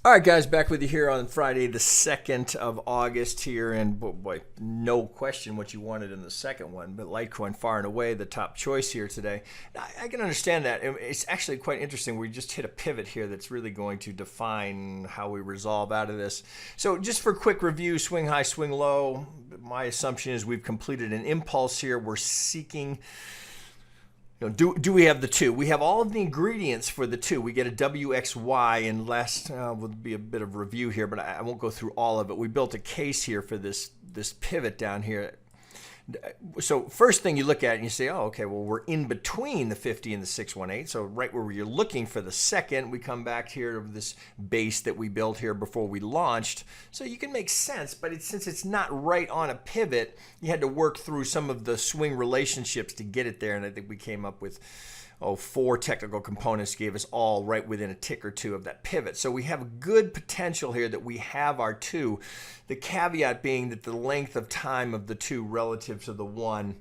All right, guys, back with you here on Friday, the 2nd of August here. And boy, no question what you wanted in the second one, but Litecoin far and away the top choice here today. I can understand that. It's actually quite interesting. We just hit a pivot here that's really going to define how we resolve out of this. So just for quick review, swing high, swing low. My assumption is we've completed an impulse here. We're seeking... do we have the two? We have all of the ingredients for the two. We get a WXY, and last will be a bit of review here, but I won't go through all of it. We built a case here for this pivot down here. So first thing you look at and you say, oh, okay, well, we're in between the 50 and the 618. So right where you're looking for the second, we come back here to this base that we built here before we launched. So you can make sense, but since it's not right on a pivot, you had to work through some of the swing relationships to get it there. And I think we came up with 4 technical components, gave us all right within a tick or two of that pivot. So we have good potential here that we have our two. The caveat being that the length of time of the two relative to the one,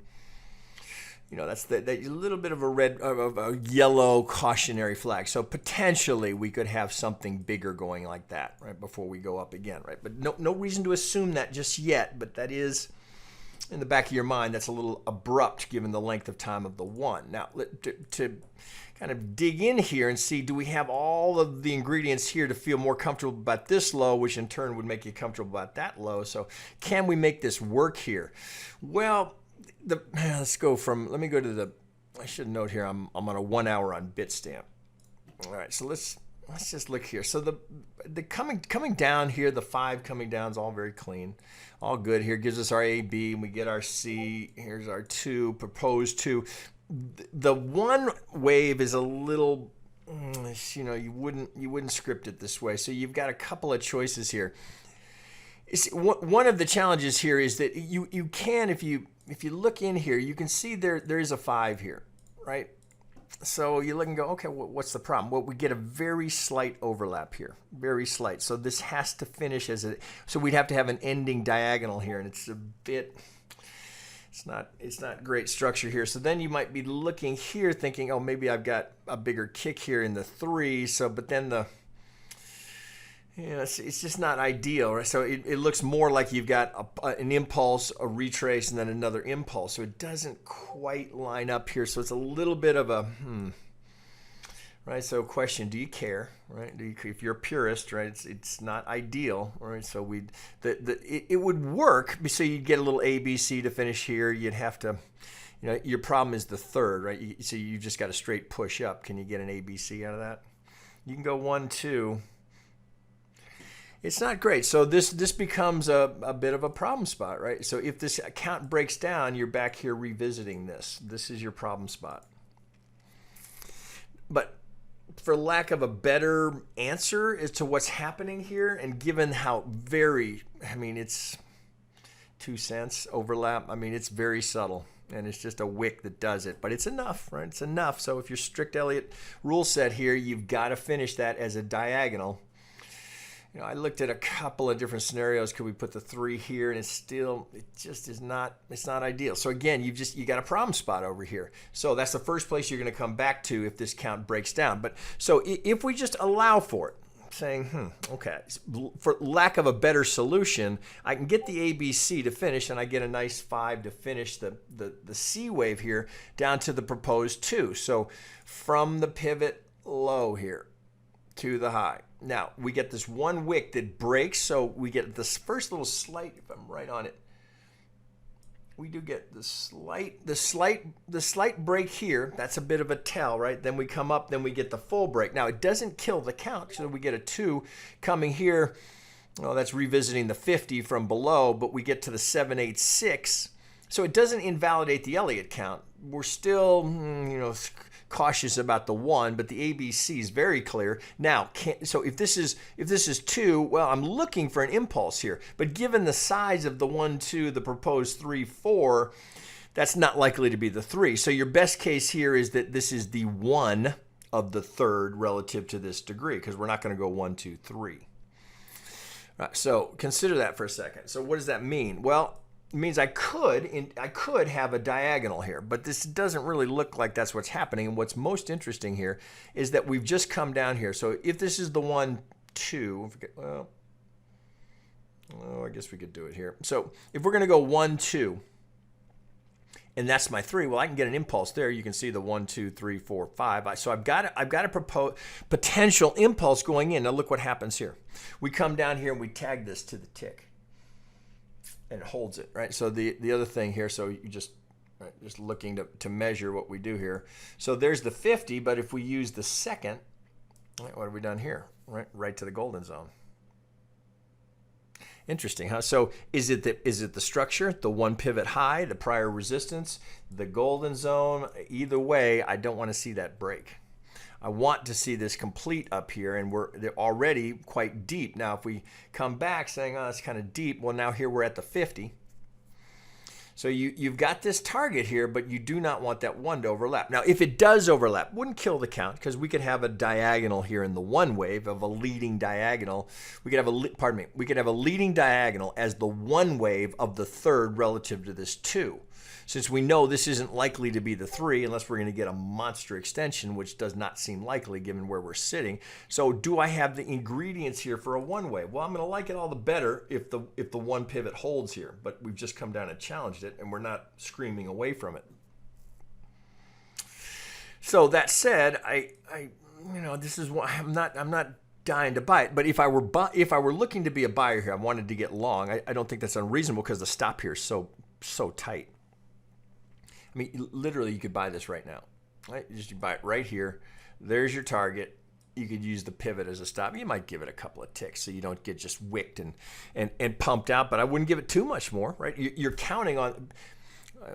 that's that little bit of a yellow cautionary flag. So potentially we could have something bigger going like that right before we go up again, right? But no reason to assume that just yet, but that is in the back of your mind. That's a little abrupt given the length of time of the one. Now, to kind of dig in here and see, do we have all of the ingredients here to feel more comfortable about this low, which in turn would make you comfortable about that low? So can we make this work here? Well, let's go from, let me go to the, I should note here, I'm on a 1 hour on Bitstamp. All right, so let's just look here. So the coming down here, the 5 coming down is all very clean, all good. Here gives us our A, B, and we get our C. Here's our 2, proposed 2. The one wave is a little, you wouldn't script it this way. So you've got a couple of choices here. One of the challenges here is that you can, if you look in here, you can see there is a 5 here, right? So you look and go, okay, what's the problem? Well, we get a very slight overlap here, very slight. So this has to finish so we'd have to have an ending diagonal here, and it's not great structure here. So then you might be looking here thinking, oh, maybe I've got a bigger kick here in the 3. But then it's just not ideal, right? So it looks more like you've got an impulse, a retrace, and then another impulse. So it doesn't quite line up here. So it's a little bit of a right? So question, do you care, right? If you're a purist, right, it's not ideal, right? So it would work, so you'd get a little A, B, C to finish here. You'd have to, your problem is the 3rd, right? So you just got a straight push up. Can you get an A, B, C out of that? You can go 1, 2. It's not great. So this becomes a bit of a problem spot, right? So if this account breaks down, you're back here revisiting this. This is your problem spot. But for lack of a better answer as to what's happening here, and given how it's 2 cents overlap, it's very subtle. And it's just a wick that does it. But it's enough, right? It's enough. So if your strict Elliott rule set here, you've got to finish that as a diagonal. I looked at a couple of different scenarios. Could we put the 3 here? And it just is not, it's not ideal. So again, you got a problem spot over here. So that's the first place you're going to come back to if this count breaks down. But so if we just allow for it, saying, okay, for lack of a better solution, I can get the ABC to finish, and I get a nice 5 to finish the C wave here down to the proposed 2. So from the pivot low here to the high. Now, we get this one wick that breaks, so we get this first little slight, if I'm right on it, we do get the slight break here. That's a bit of a tell, right? Then we come up, then we get the full break. Now, it doesn't kill the count, so we get a 2 coming here. Oh, that's revisiting the 50 from below, but we get to the 786. So it doesn't invalidate the Elliott count. We're still, cautious about the 1, but the ABC is very clear. Now, so if this is 2, well, I'm looking for an impulse here. But given the size of the 1, 2, the proposed 3, 4, that's not likely to be the 3. So your best case here is that this is the 1 of the 3rd relative to this degree, because we're not going to go 1, 2, 3. Right, so consider that for a second. So what does that mean? Well, it means I could have a diagonal here, but this doesn't really look like that's what's happening. And what's most interesting here is that we've just come down here. So if this is the 1, 2, well, I guess we could do it here. So if we're going to go 1, 2, and that's my 3, well, I can get an impulse there. You can see the 1, 2, 3, 4, 5. So I've got a potential impulse going in. Now look what happens here. We come down here and we tag this to the tick, and it holds it, right? So the other thing here, so you just looking to measure what we do here. So there's the 50, but if we use the second, right, what have we done here? Right to the golden zone. Interesting, huh? So is it the structure, the 1 pivot high, the prior resistance, the golden zone? Either way, I don't want to see that break. I want to see this complete up here, and they're already quite deep. Now, if we come back saying, oh, it's kind of deep, well, now here we're at the 50. So you've got this target here, but you do not want that 1 to overlap. Now, if it does overlap, wouldn't kill the count, because we could have a diagonal here in the 1 wave of a leading diagonal. We could have we could have a leading diagonal as the 1 wave of the 3rd relative to this 2. Since we know this isn't likely to be the 3 unless we're going to get a monster extension, which does not seem likely given where we're sitting. So do I have the ingredients here for a 1 wave? Well, I'm going to like it all the better if the 1 pivot holds here, but we've just come down and challenged it, and we're not screaming away from it. So that said, this is what I'm not dying to buy it, but if I were looking to be a buyer here, I wanted to get long. I don't think that's unreasonable because the stop here is so tight. I mean, literally, you could buy this right now. Right? You buy it right here. There's your target. You could use the pivot as a stop. You might give it a couple of ticks so you don't get just wicked and pumped out, but I wouldn't give it too much more, right? You're counting on,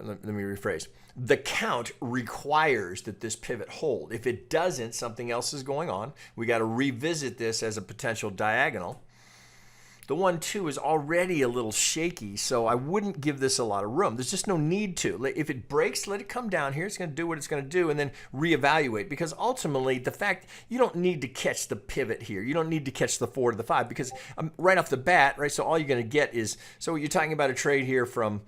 let me rephrase. The count requires that this pivot hold. If it doesn't, something else is going on. We got to revisit this as a potential diagonal. The 1, 2 is already a little shaky, so I wouldn't give this a lot of room. There's just no need to. If it breaks, let it come down here. It's going to do what it's going to do, and then reevaluate. Because ultimately, the fact you don't need to catch the pivot here. You don't need to catch the 4 to the 5 because right off the bat, right? So all you're going to get is, so you're talking about a trade here from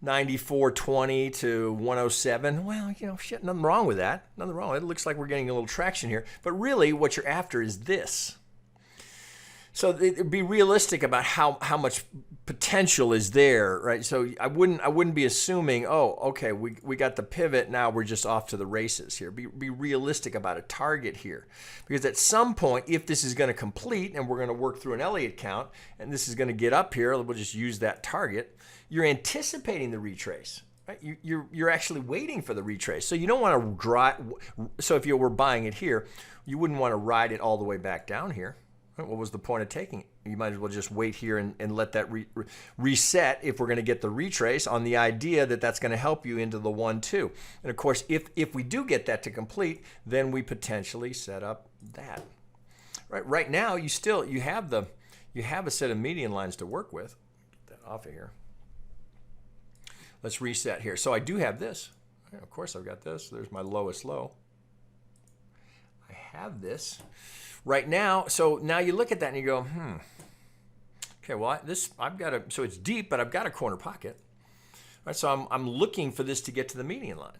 94.20 to 107. Well, shit, nothing wrong with that. Nothing wrong. It looks like we're getting a little traction here. But really, what you're after is this. So be realistic about how much potential is there, right? So I wouldn't be assuming, oh, okay, we got the pivot, now we're just off to the races here. Be realistic about a target here, because at some point, if this is going to complete and we're going to work through an Elliott count, and this is going to get up here, we'll just use that target. You're anticipating the retrace. Right? You're actually waiting for the retrace. So you don't want to drive. So if you were buying it here, you wouldn't want to ride it all the way back down here. What was the point of taking it? You might as well just wait here and let that reset if we're going to get the retrace on the idea that that's going to help you into the 1, 2. And of course, if we do get that to complete, then we potentially set up that. Right now, you have a set of median lines to work with. Get that off of here. Let's reset here. So I do have this. Of course, I've got this. There's my lowest low. I have this. Right now, so now you look at that and you go, okay, well, so it's deep, but I've got a corner pocket. Right, so I'm looking for this to get to the median line.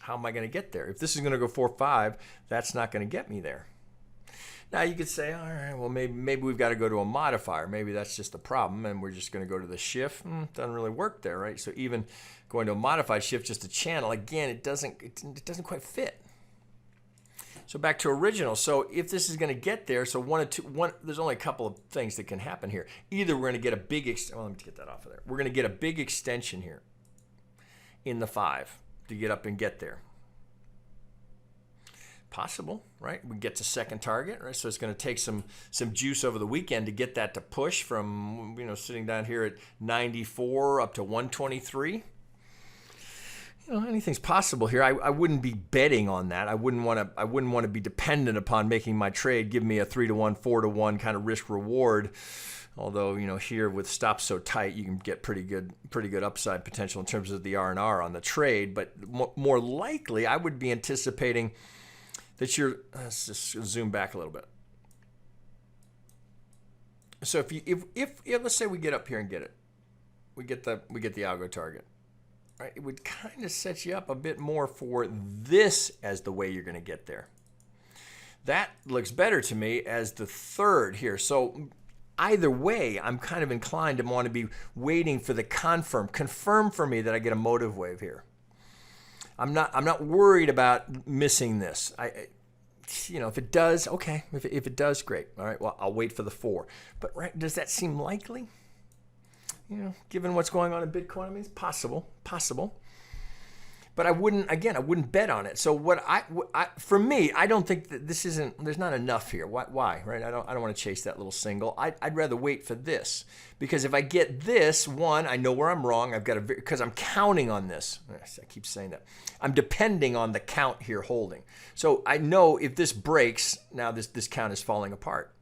How am I going to get there? If this is going to go 4, 5, that's not going to get me there. Now you could say, all right, well, maybe we've got to go to a modifier. Maybe that's just the problem, and we're just going to go to the shift. Doesn't really work there, right? So even going to a modified shift, just a channel, again, it doesn't quite fit. So back to original. So if this is going to get there, so there's only a couple of things that can happen here. Either we're going to get a big, let me get that off of there. We're going to get a big extension here in the 5 to get up and get there. Possible, right? We get to second target, right? So it's going to take some juice over the weekend to get that to push from, sitting down here at 94 up to 123. Anything's possible here. I wouldn't be betting on that. I wouldn't want to be dependent upon making my trade give me a 3-to-1, 4-to-1 kind of risk reward. Although here with stops so tight, you can get pretty good upside potential in terms of the R&R on the trade. But more likely, I would be anticipating that let's just zoom back a little bit. So if let's say we get up here and get it, we get the algo target. Right, it would kind of set you up a bit more for this as the way you're going to get there. That looks better to me as the third here. So either way, I'm kind of inclined to want to be waiting for the confirm for me that I get a motive wave here. I'm not worried about missing this. If it does, okay. If it does, great. All right, well, I'll wait for the 4. But right, does that seem likely? Given what's going on in Bitcoin, I mean, it's possible. But I wouldn't bet on it. So for me, I don't think that there's not enough here. Why, right? I don't want to chase that little single. I'd rather wait for this, because if I get this one, I know where I'm wrong. Because I'm counting on this. I keep saying that. I'm depending on the count here holding. So I know if this breaks, now this count is falling apart.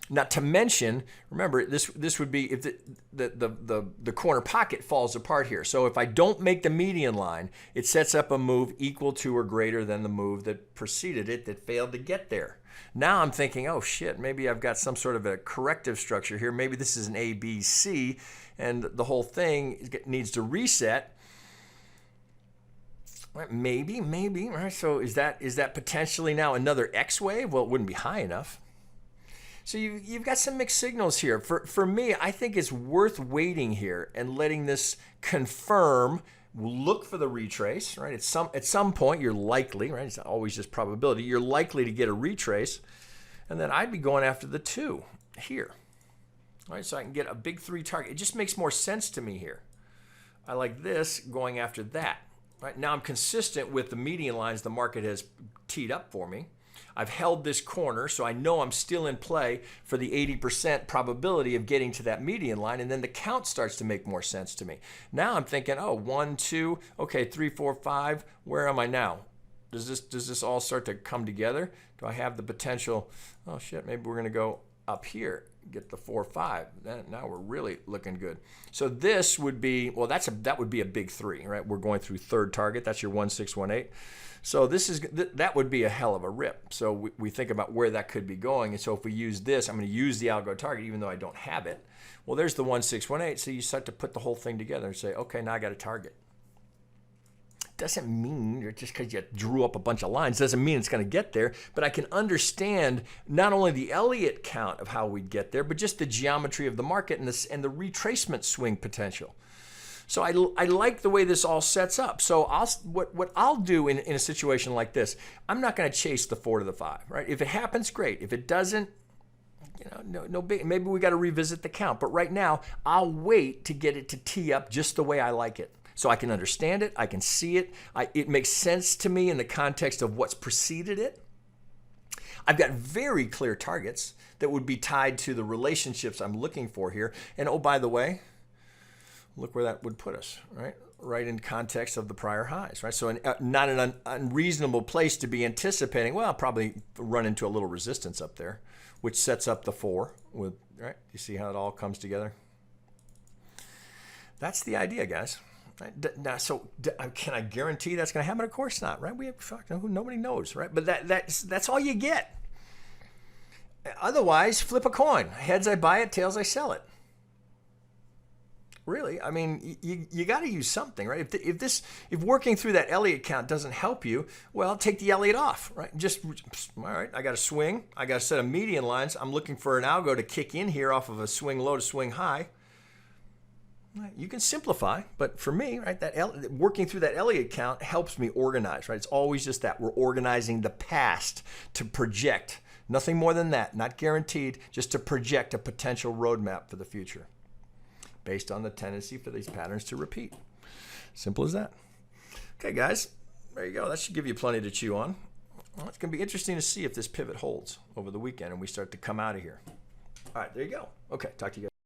Not to mention, remember, this would be if the corner pocket falls apart here. So if I don't make the median line, it sets up a move equal to or greater than the move that preceded it that failed to get there. Now I'm thinking, oh shit, maybe I've got some sort of a corrective structure here. Maybe this is an A, B, C, and the whole thing needs to reset. Maybe, right? So is that potentially now another X wave? Well, it wouldn't be high enough. So you've got some mixed signals here. For me, I think it's worth waiting here and letting this confirm. Look for the retrace, right? At some point, you're likely, right? It's always just probability. You're likely to get a retrace, and then I'd be going after the 2 here, right? So I can get a big 3 target. It just makes more sense to me here. I like this going after that, right? Now I'm consistent with the median lines the market has teed up for me. I've held this corner, so I know I'm still in play for the 80% probability of getting to that median line, and then the count starts to make more sense to me. Now I'm thinking, oh, 1, 2, okay, 3, 4, 5. Where am I now? Does this all start to come together? Do I have the potential? Oh shit, maybe we're gonna go up here, get the 4, 5. Now we're really looking good. So this would be, well, that would be a big 3, right? We're going through third target. That's your 1, 6, 1, 8. So that would be a hell of a rip. So we think about where that could be going. And so if we use this, I'm going to use the algo target even though I don't have it. Well, there's the 1, 6, 1, 8. So you start to put the whole thing together and say, okay, now I got a target. Doesn't mean, just because you drew up a bunch of lines, doesn't mean it's going to get there. But I can understand not only the Elliott count of how we'd get there, but just the geometry of the market and the retracement swing potential. So I like the way this all sets up. So what I'll do in a situation like this, I'm not going to chase the 4 to the 5, right? If it happens, great. If it doesn't, no big. Maybe we got to revisit the count. But right now, I'll wait to get it to tee up just the way I like it. So I can understand it. I can see it. It makes sense to me in the context of what's preceded it. I've got very clear targets that would be tied to the relationships I'm looking for here. And oh, by the way, look where that would put us, right? Right in context of the prior highs, right? So not an unreasonable place to be anticipating, well, I'll probably run into a little resistance up there, which sets up the 4 with, right? You see how it all comes together? That's the idea, guys. Right? Now, so can I guarantee that's going to happen? Of course not, right? Nobody knows, right? But that's all you get. Otherwise, flip a coin. Heads I buy it, tails I sell it. Really, I mean, you got to use something, right? If working through that Elliott count doesn't help you, well, take the Elliott off, right? All right, I got to swing. I got a set of median lines. I'm looking for an algo to kick in here off of a swing low to swing high. Right, you can simplify, but for me, right, working through that Elliott count helps me organize, right? It's always just that. We're organizing the past to project. Nothing more than that, not guaranteed, just to project a potential roadmap for the future, based on the tendency for these patterns to repeat. Simple as that. Okay, guys, there you go. That should give you plenty to chew on. Well, it's going to be interesting to see if this pivot holds over the weekend and we start to come out of here. All right, there you go. Okay, talk to you guys.